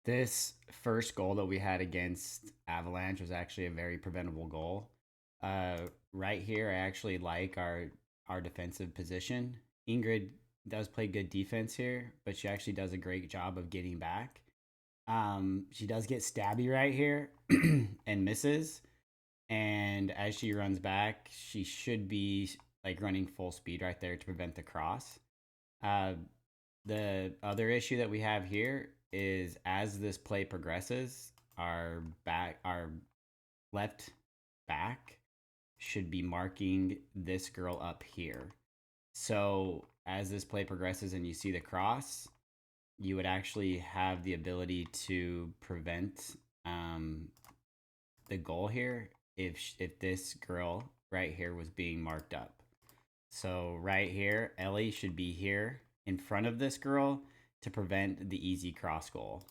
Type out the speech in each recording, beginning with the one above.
This first goal that we had against Avalanche was actually a very preventable goal. Right here, I actually like our defensive position. Ingrid does play good defense here, but she actually does a great job of getting back. She does get stabby right here and misses. And as she runs back, she should be like running full speed right there to prevent the cross. Uh, the other issue that we have here is as this play progresses, our left back should be marking this girl up here. So as this play progresses and you see the cross, you would actually have the ability to prevent um, the goal here if this girl right here was being marked up. So right here, Ellie should be here in front of this girl to prevent the easy cross goal.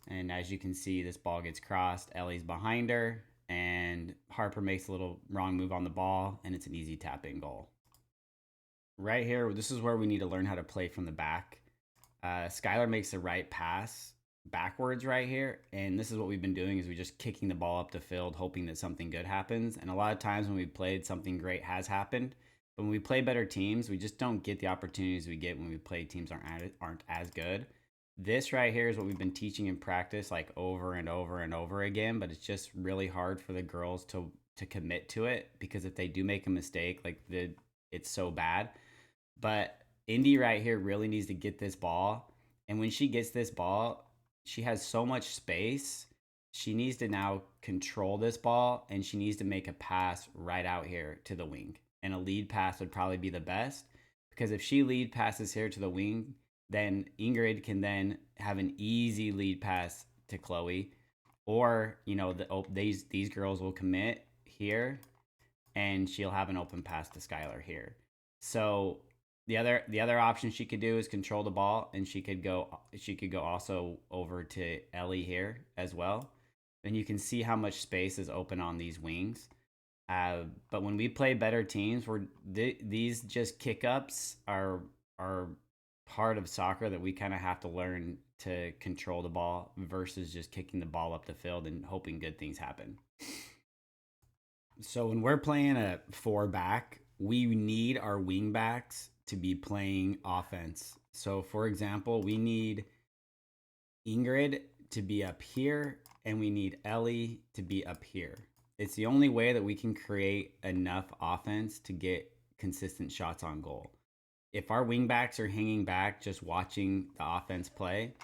And as you can see, this ball gets crossed. Ellie's behind her, and Harper makes a little wrong move on the ball, and it's an easy tap in goal. Right here, this is where we need to learn how to play from the back. Skylar makes the right pass backwards right here, and this is what we've been doing is we just kicking the ball up the field, hoping that something good happens. And a lot of times when we played, something great has happened. But when we play better teams, we just don't get the opportunities we get when we play teams aren't as good. This right here is what we've been teaching in practice like over and over and over again, but it's just really hard for the girls to commit to it because if they do make a mistake, it's so bad. But Indy right here really needs to get this ball. And when she gets this ball, she has so much space. She needs to now control this ball and she needs to make a pass right out here to the wing. And a lead pass would probably be the best because if she lead passes here to the wing, then Ingrid can then have an easy lead pass to Chloe. Or, these girls will commit here and she'll have an open pass to Skylar here. So the other option she could do is control the ball, and she could go also over to Ellie here as well. And you can see how much space is open on these wings. But when we play better teams, these just kick ups are part of soccer that we kind of have to learn to control the ball versus just kicking the ball up the field and hoping good things happen. So when we're playing a four back, we need our wing backs to be playing offense. So for example, we need Ingrid to be up here and we need Ellie to be up here. It's the only way that we can create enough offense to get consistent shots on goal. If our wing backs are hanging back just watching the offense play,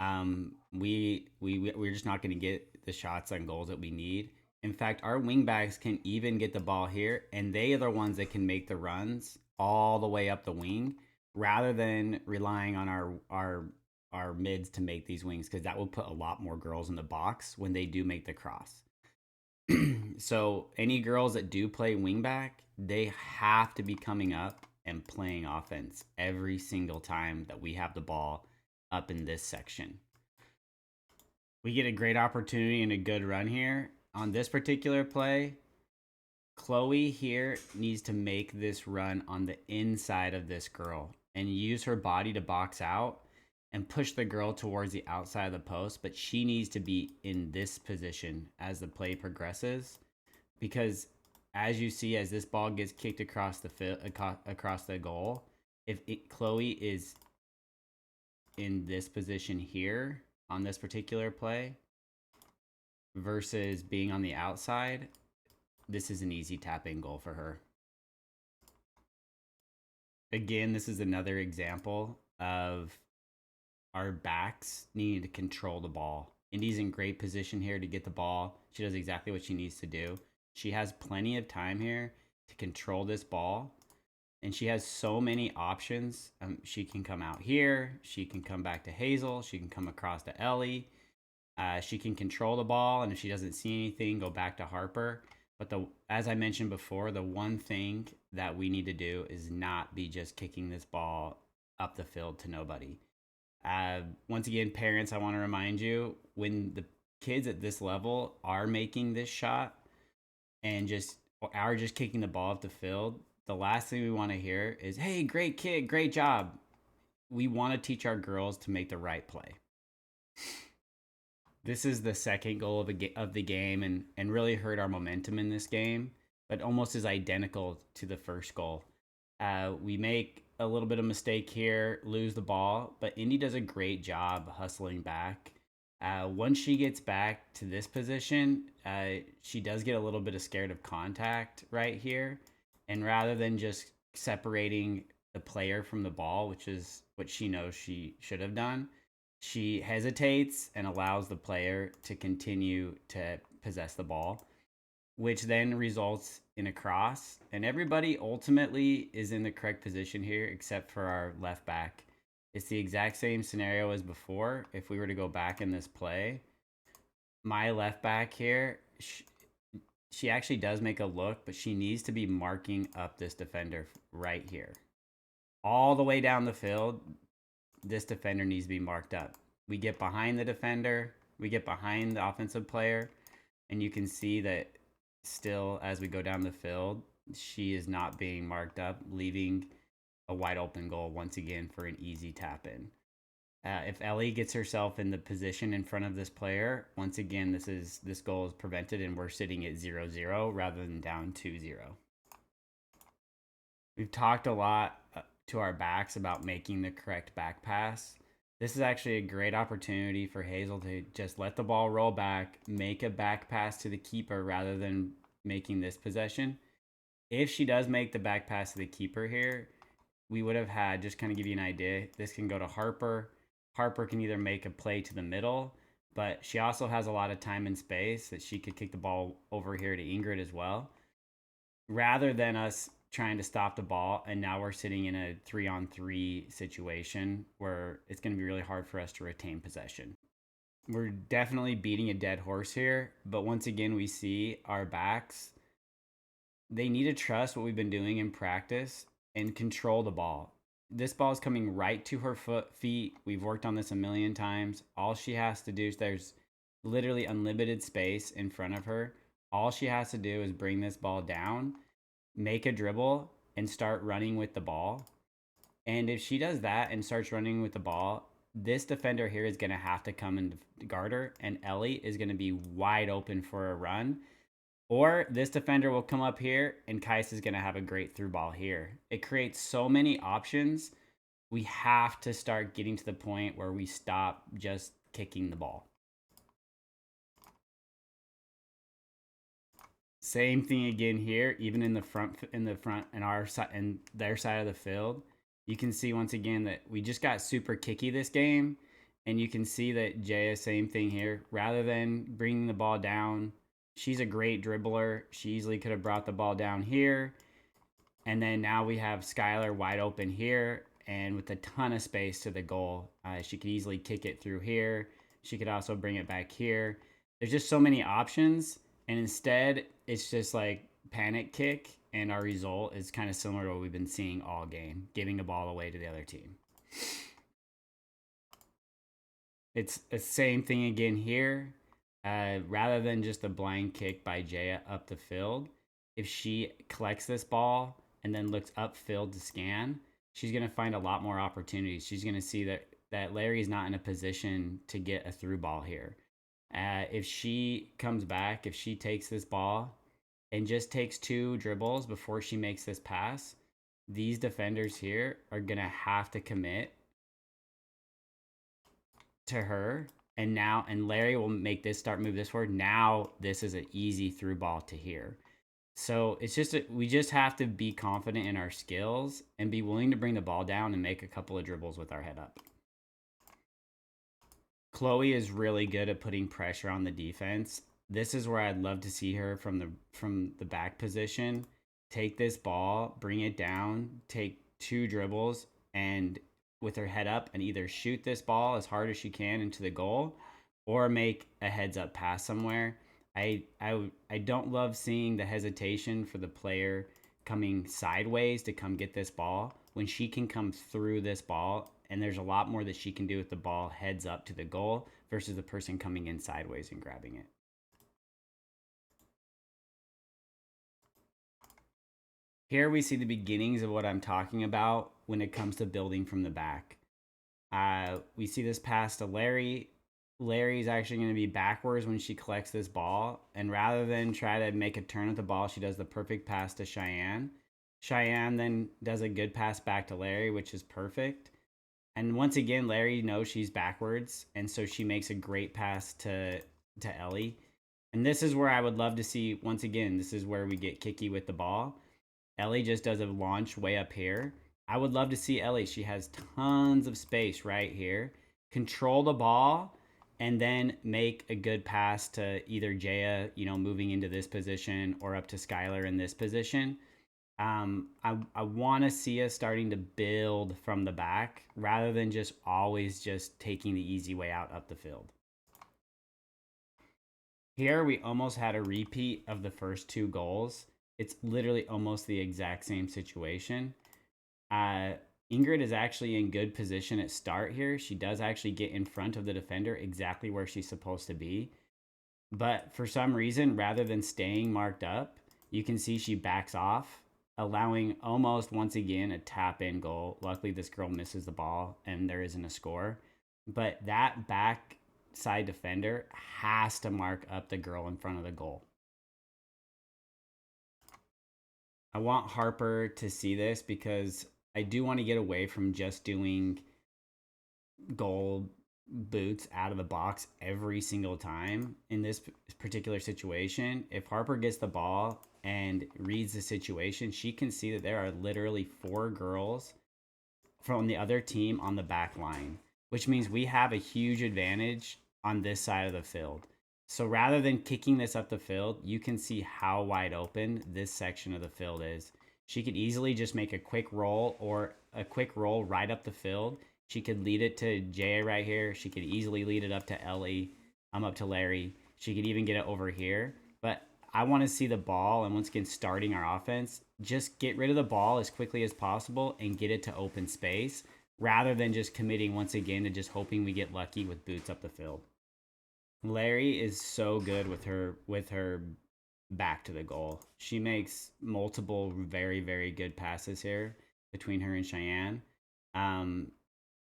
we're just not going to get the shots on goals that we need. In fact, our wingbacks can even get the ball here, and they are the ones that can make the runs all the way up the wing, rather than relying on our mids to make these wings, because that will put a lot more girls in the box when they do make the cross. So any girls that do play wingback, they have to be coming up and playing offense every single time that we have the ball up in this section. We get a great opportunity and a good run here. On this particular play, Chloe here needs to make this run on the inside of this girl and use her body to box out and push the girl towards the outside of the post, but she needs to be in this position as the play progresses because as you see as this ball gets kicked across the goal, if Chloe is in this position here on this particular play versus being on the outside, this is an easy tap-in goal for her. Again, this is another example of our backs needing to control the ball. Indy's in great position here to get the ball. She does exactly what she needs to do. She has plenty of time here to control this ball. And she has so many options. She can come out here. She can come back to Hazel. She can come across to Ellie. She can control the ball. And if she doesn't see anything, go back to Harper. But as I mentioned before, the one thing that we need to do is not be just kicking this ball up the field to nobody. Once again, parents, I want to remind you when the kids at this level are making this shot and are just kicking the ball up the field, the last thing we want to hear is, "Hey, great kid, great job." We want to teach our girls to make the right play. This is the second goal of the game, and really hurt our momentum in this game, but almost is identical to the first goal. We make a little bit of mistake here, lose the ball, but Indy does a great job hustling back. Once she gets back to this position, she does get a little bit of scared of contact right here. And rather than just separating the player from the ball, which is what she knows she should have done, she hesitates and allows the player to continue to possess the ball, which then results in a cross. And everybody ultimately is in the correct position here except for our left back. It's the exact same scenario as before. If we were to go back in this play, my left back here, she actually does make a look, but she needs to be marking up this defender right here. All the way down the field, this defender needs to be marked up. We get behind the defender, we get behind the offensive player, and you can see that still as we go down the field, she is not being marked up, leaving a wide open goal once again for an easy tap in. If Ellie gets herself in the position in front of this player, once again, this goal is prevented and we're sitting at 0-0 rather than down 2-0. We've talked a lot to our backs about making the correct back pass. This is actually a great opportunity for Hazel to just let the ball roll back, make a back pass to the keeper rather than making this possession. If she does make the back pass to the keeper here, we would have had, just kind of give you an idea, this can go to Harper. Harper can either make a play to the middle, but she also has a lot of time and space that she could kick the ball over here to Ingrid as well. Rather than us trying to stop the ball, and now we're sitting in a 3-on-3 situation where it's going to be really hard for us to retain possession. We're definitely beating a dead horse here, but once again, we see our backs. They need to trust what we've been doing in practice and control the ball. This ball is coming right to her feet. We've worked on this a million times. All she has to do is, there's literally unlimited space in front of her. All she has to do is bring this ball down, make a dribble, and start running with the ball. And if she does that and starts running with the ball, this defender here is going to have to come and guard her, and Ellie is going to be wide open for a run. Or this defender will come up here and Kais is going to have a great through ball here. It creates so many options. We have to start getting to the point where we stop just kicking the ball. Same thing again here, even in the front and our side and their side of the field. You can see once again that we just got super kicky this game, and you can see that Jaya, same thing here. Rather than bringing the ball down, she's a great dribbler. She easily could have brought the ball down here. And then now we have Skylar wide open here and with a ton of space to the goal. She could easily kick it through here. She could also bring it back here. There's just so many options. And instead, it's just like panic kick. And our result is kind of similar to what we've been seeing all game, giving the ball away to the other team. It's the same thing again here. Rather than just a blind kick by Jaya up the field, if she collects this ball and then looks upfield to scan, she's going to find a lot more opportunities. She's going to see that Larry's not in a position to get a through ball here. If she comes back, if she takes this ball and just takes 2 dribbles before she makes this pass, these defenders here are going to have to commit to her. And Larry will make this move this forward. Now this is an easy through ball to here. So it's just we just have to be confident in our skills and be willing to bring the ball down and make a couple of dribbles with our head up. Chloe is really good at putting pressure on the defense. This is where I'd love to see her from the back position. Take this ball, bring it down, take 2 dribbles, and with her head up and either shoot this ball as hard as she can into the goal or make a heads up pass somewhere. I don't love seeing the hesitation for the player coming sideways to come get this ball when she can come through this ball, and there's a lot more that she can do with the ball heads up to the goal versus the person coming in sideways and grabbing it. Here we see the beginnings of what I'm talking about when it comes to building from the back. We see this pass to Larry. Larry's actually going to be backwards when she collects this ball. And rather than try to make a turn with the ball, she does the perfect pass to Cheyenne. Cheyenne then does a good pass back to Larry, which is perfect. And once again, Larry knows she's backwards. And so she makes a great pass to Ellie. And this is where I would love to see, once again, this is where we get kicky with the ball. Ellie just does a launch way up here. I would love to see Ellie. She has tons of space right here. Control the ball and then make a good pass to either Jaya, moving into this position, or up to Skylar in this position. I want to see us starting to build from the back rather than just always just taking the easy way out up the field. Here we almost had a repeat of the first two goals. It's literally almost the exact same situation. Ingrid is actually in good position at start here. She does actually get in front of the defender exactly where she's supposed to be. But for some reason, rather than staying marked up, you can see she backs off, allowing almost once again a tap in goal. Luckily, this girl misses the ball and there isn't a score. But that back side defender has to mark up the girl in front of the goal. I want Harper to see this because I do want to get away from just doing goal boots out of the box every single time in this particular situation. If Harper gets the ball and reads the situation, she can see that there are literally 4 girls from the other team on the back line, which means we have a huge advantage on this side of the field. So rather than kicking this up the field, you can see how wide open this section of the field is. She could easily just make a quick roll or a quick roll right up the field. She could lead it to Jay right here. She could easily lead it up to Ellie. Up to Larry. She could even get it over here. But I want to see the ball, and once again, starting our offense, just get rid of the ball as quickly as possible and get it to open space rather than just committing once again to just hoping we get lucky with boots up the field. Larry is so good with her back to the goal. She makes multiple very, very good passes here between her and Cheyenne.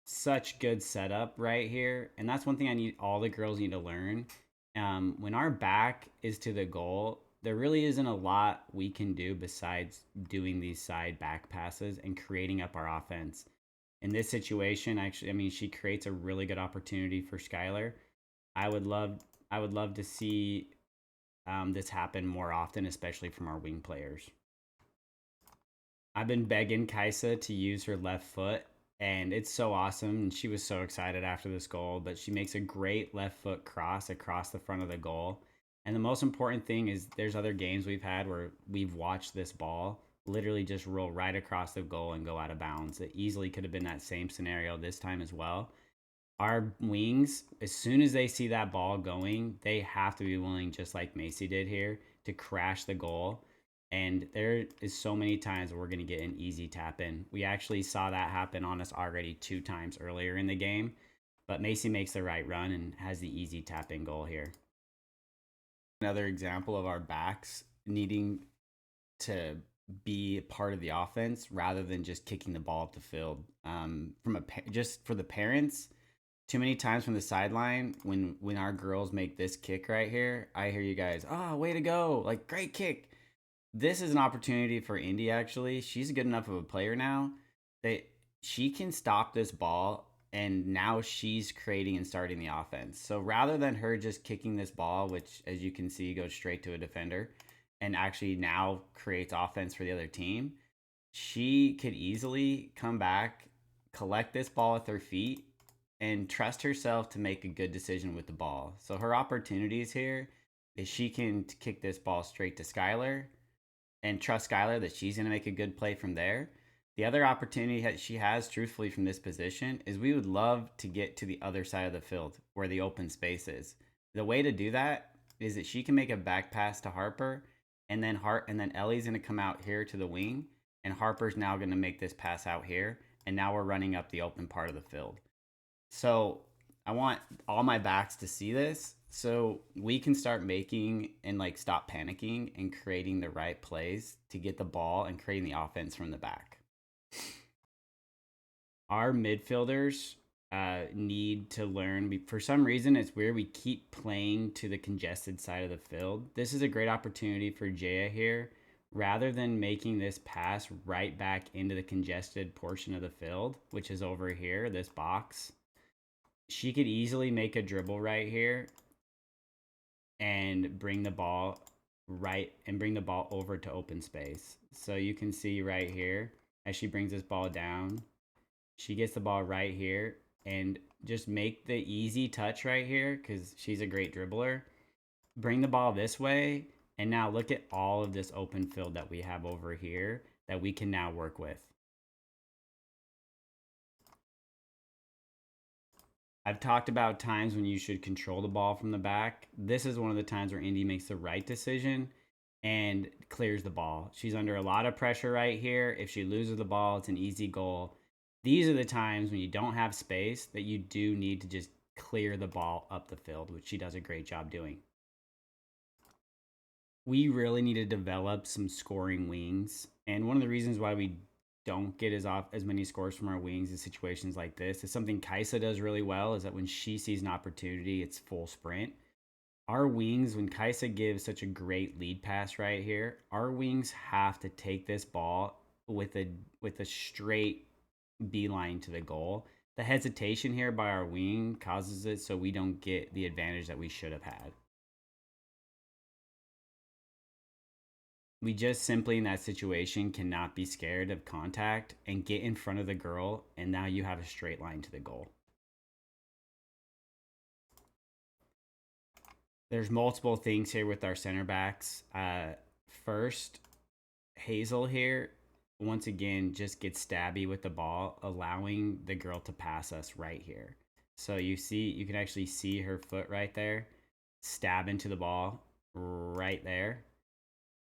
Such good setup right here. And that's one thing I need all the girls need to learn. When our back is to the goal, there really isn't a lot we can do besides doing these side back passes and creating up our offense. In this situation, actually, I mean, she creates a really good opportunity for Skylar. I would love to see this happen more often, especially from our wing players. I've been begging Kaisa to use her left foot, and it's so awesome. And she was so excited after this goal, but she makes a great left foot cross across the front of the goal. And the most important thing is there's other games we've had where we've watched this ball literally just roll right across the goal and go out of bounds. It easily could have been that same scenario this time as well. Our wings, as soon as they see that ball going, they have to be willing, just like Macy did here, to crash the goal. And there is so many times we're going to get an easy tap in. We actually saw that happen on us already 2 times earlier in the game. But Macy makes the right run and has the easy tap in goal here. Another example of our backs needing to be part of the offense rather than just kicking the ball up the field. Just for the parents, too many times from the sideline when our girls make this kick right here, I hear you guys, oh, way to go, like great kick. This is an opportunity for Indy. Actually, she's good enough of a player now that she can stop this ball, and now she's creating and starting the offense. So rather than her just kicking this ball, which as you can see goes straight to a defender and actually now creates offense for the other team, she could easily come back, collect this ball with her feet, and trust herself to make a good decision with the ball. So her opportunities here is she can kick this ball straight to Skylar and trust Skylar that she's going to make a good play from there. The other opportunity that she has, truthfully, from this position is we would love to get to the other side of the field where the open space is. The way to do that is that she can make a back pass to Harper, and then Ellie's going to come out here to the wing, and Harper's now going to make this pass out here, and now we're running up the open part of the field. So I want all my backs to see this so we can start making and stop panicking and creating the right plays to get the ball and creating the offense from the back. Our midfielders need to learn. For some reason, it's weird. We keep playing to the congested side of the field. This is a great opportunity for Jaya here. Rather than making this pass right back into the congested portion of the field, which is over here, this box, she could easily make a dribble right here and bring the ball over to open space. So you can see right here as she brings this ball down, she gets the ball right here and just make the easy touch right here because she's a great dribbler. Bring the ball this way, and now look at all of this open field that we have over here that we can now work with. I've talked about times when you should control the ball from the back. This is one of the times where Indy makes the right decision and clears the ball. She's under a lot of pressure right here. If she loses the ball, it's an easy goal. These are the times when you don't have space that you do need to just clear the ball up the field, which she does a great job doing. We really need to develop some scoring wings. And one of the reasons why we don't get as many scores from our wings in situations like this is something Kaisa does really well, is that when she sees an opportunity, it's full sprint. Our wings, when Kaisa gives such a great lead pass right here, our wings have to take this ball with a straight beeline to the goal. The hesitation here by our wing causes it so we don't get the advantage that we should have had. We just simply in that situation cannot be scared of contact and get in front of the girl, and now you have a straight line to the goal. There's multiple things here with our center backs. First, Hazel here, once again, just gets stabby with the ball, allowing the girl to pass us right here. So you can actually see her foot right there, stab into the ball right there.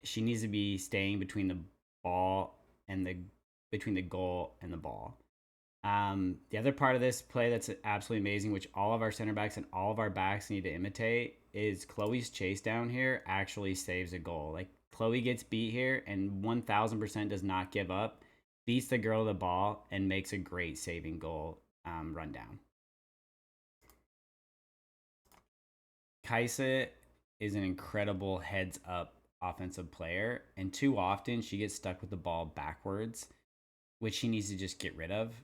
She needs to be staying between the ball and between the goal and the ball. The other part of this play that's absolutely amazing, which all of our center backs and all of our backs need to imitate, is Chloe's chase down here actually saves a goal. Like Chloe gets beat here and 1000% does not give up, beats the girl to the ball, and makes a great saving goal rundown. Kaisa is an incredible heads up offensive player, and too often she gets stuck with the ball backwards, which she needs to just get rid of.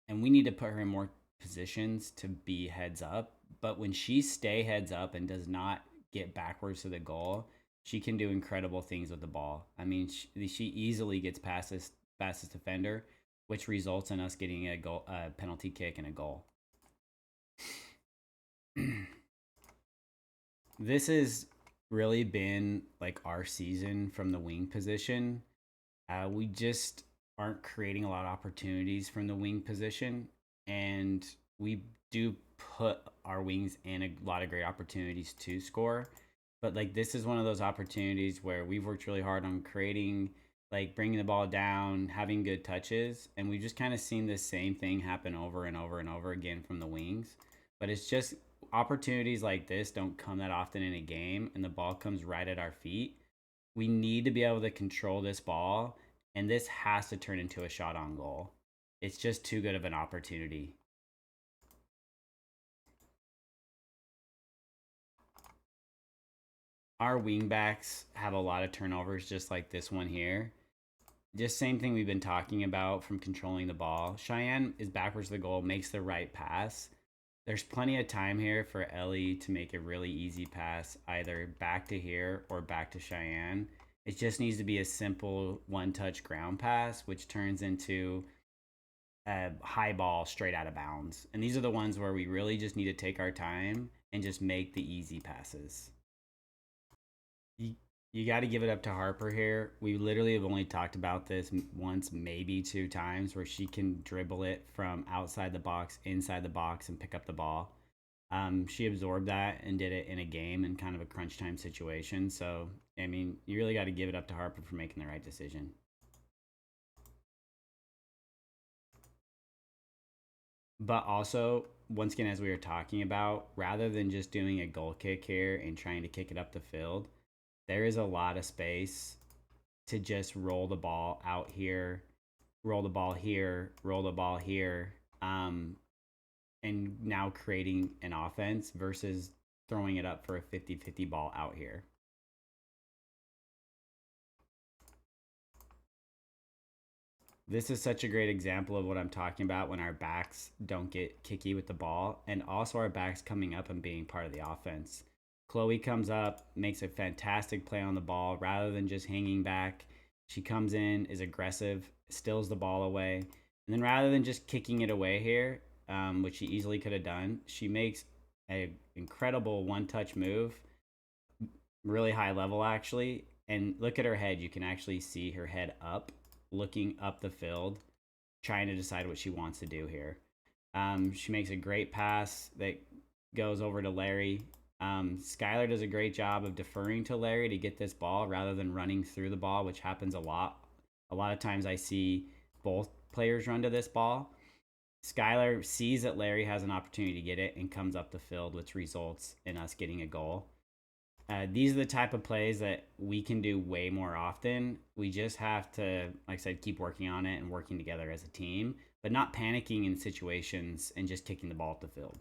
And we need to put her in more positions to be heads up. But when she stay heads up and does not get backwards to the goal, she can do incredible things with the ball. I mean, she easily gets past this fastest defender, which results in us getting a penalty kick, and a goal. This has really been like our season from the wing position. We just aren't creating a lot of opportunities from the wing position, and we do put our wings in a lot of great opportunities to score. But like this is one of those opportunities where we've worked really hard on creating, like bringing the ball down, having good touches, and we've just kind of seen the same thing happen over and over and over again from the wings. But it's just opportunities like this don't come that often in a game, and the ball comes right at our feet. We need to be able to control this ball, and this has to turn into a shot on goal. It's just too good of an opportunity. Our wingbacks have a lot of turnovers, just like this one here. Just same thing we've been talking about from controlling the ball. Cheyenne is backwards to the goal, makes the right pass. There's plenty of time here for Ellie to make a really easy pass, either back to here or back to Cheyenne. It just needs to be a simple one-touch ground pass, which turns into a high ball straight out of bounds. And these are the ones where we really just need to take our time and just make the easy passes. You got to give it up to Harper here. We literally have only talked about this once, maybe two times, where she can dribble it from outside the box, inside the box, and pick up the ball. She absorbed that and did it in a game in kind of a crunch time situation. So, I mean, you really got to give it up to Harper for making the right decision. But also, once again, as we were talking about, rather than just doing a goal kick here and trying to kick it up the field, there is a lot of space to just roll the ball out here, roll the ball here, roll the ball here, and and now creating an offense versus throwing it up for a 50-50 ball out here. This is such a great example of what I'm talking about when our backs don't get kicky with the ball, and also our backs coming up and being part of the offense. Chloe comes up, makes a fantastic play on the ball rather than just hanging back. She comes in, is aggressive, steals the ball away, and then rather than just kicking it away here, which she easily could have done, she makes an incredible one-touch move, really high level actually. And look at her head; you can actually see her head up, looking up the field, trying to decide what she wants to do here. She makes a great pass that goes over to Larry. Skylar does a great job of deferring to Larry to get this ball rather than running through the ball, which happens a lot. A lot of times I see both players run to this ball. Skylar sees that Larry has an opportunity to get it and comes up the field, which results in us getting a goal. These are the type of plays that we can do way more often. We just have to, like I said, keep working on it and working together as a team, but not panicking in situations and just kicking the ball up the field.